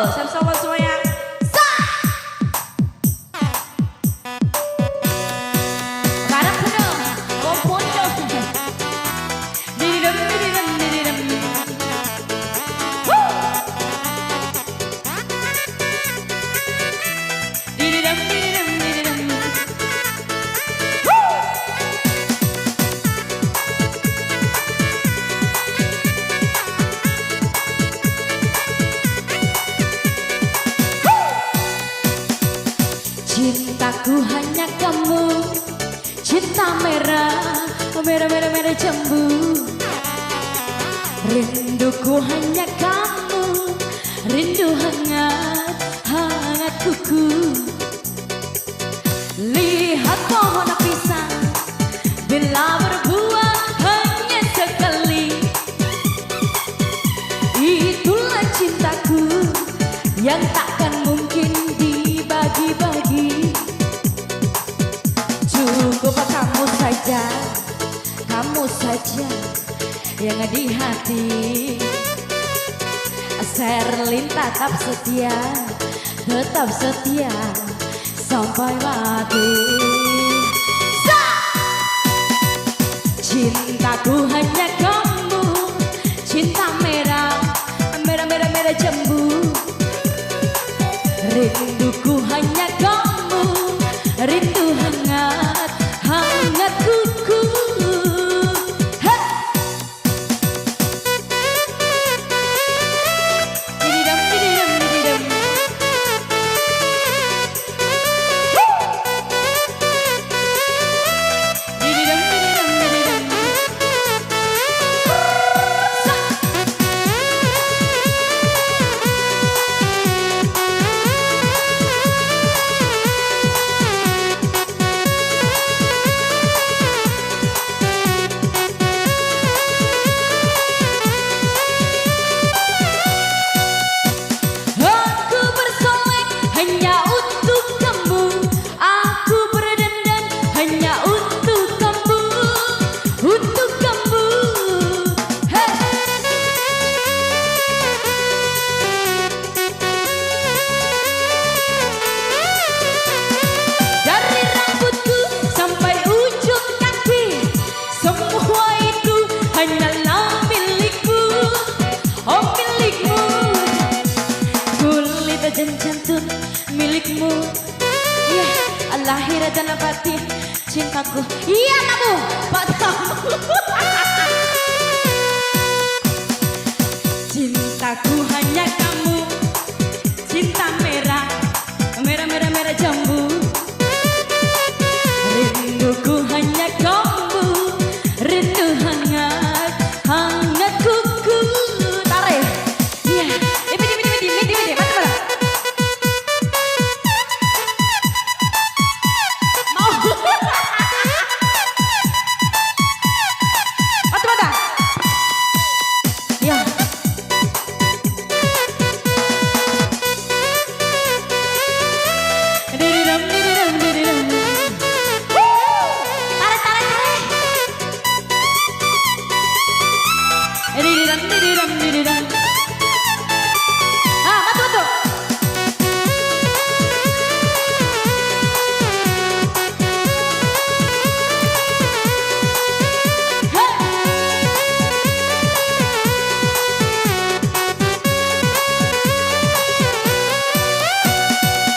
sama semuanya. Barang penuh, kompondo. Dididem, dididem, dididem. Dididem, dididem, dididem. Cintaku hanya kamu, cinta merah, merah, merah, merah jambu. Rinduku hanya kamu, rindu hangat, hangat kuku. Lihat pohon pisang, bila berbuah hanya sekali. Itulah cintaku yang takkan mungkin dibagi-bagi. Cukup kamu saja yang di hati. Sherlyn tetap setia sampai mati. Cintaku hanya kamu, cinta merah, merah, merah, merah jambu. Rinduku hanya kamu, rindu hangat, hangat kuku. Dididam, dididam, dididam. Dididam, dididam, dididam. Aku bersolek hanya untuk kamu, aku berdandan hanya untuk kamu, untuk kamu. Hey. Dari rambutku sampai ujung kaki, semua itu hanyalah milikmu, oh milikmu. Kulit dan jantung milikmu, ya lahir dan batin cintaku. Iya kamu, padamu. Cintaku hanya kamu, cinta merah, merah, merah, merah jambu. Rinduku hanya kamu, rindu hangat, hangat kuku. Tarik, iya, midi, mana? Mau? Mata. Ya. Dididam, dididam, dididam. Tarik. Dididam, dididam, dididam. Ah, matu.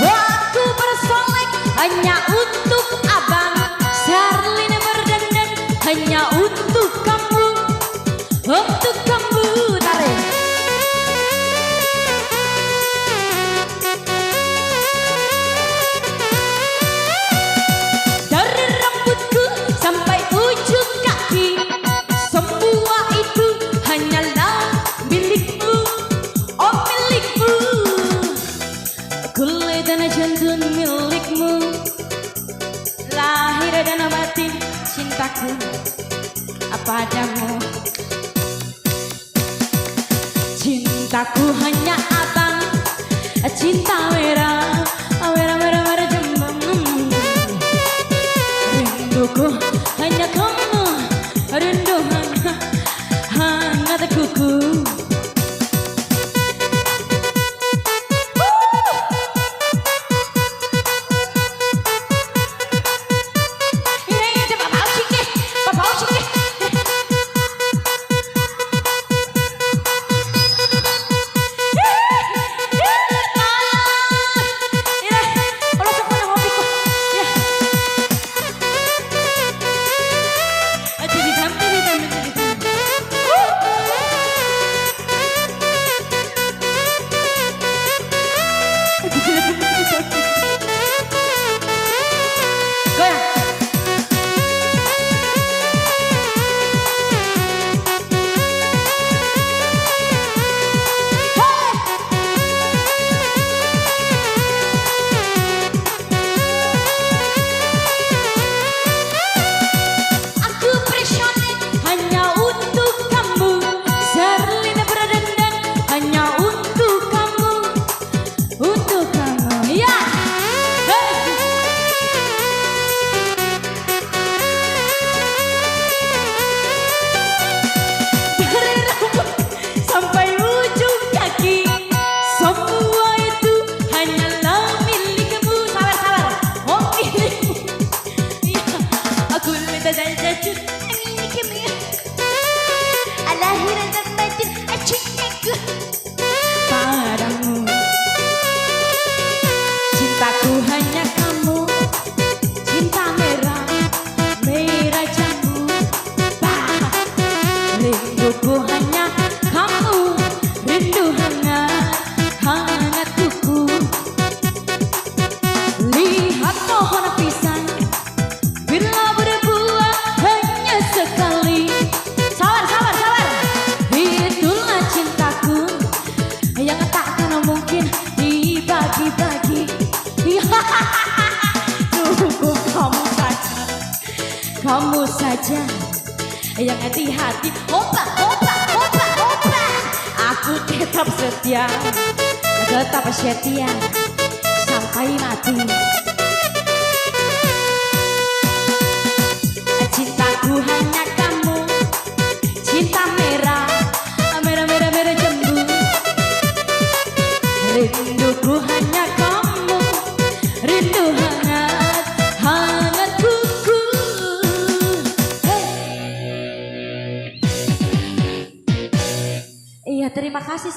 Aku bersolek hanya untuk abang, Sherlyn berdandan hanya untuk kamu, untuk kamu. Tarik. Dari rambutku sampai ujung kaki, semua itu hanyalah milikmu, oh milikmu. Kulit dan jantung milikmu, lahir dan batin cintaku padamu. Cintaku hanya abang, cinta merah, merah, merah, merah jambu. Rinduku hanya kamu, rindu hangat, hangat kuku. saja yang hati-hati. Opa, opa, opa, opa. Aku tetap setia, tetap setia sampai mati. Cintaku hanya kamu, cinta merah, merah, merah, merah jambu. Rinduku hanya kamu, rindu hangat, hangat kuku. Iya, terima kasih.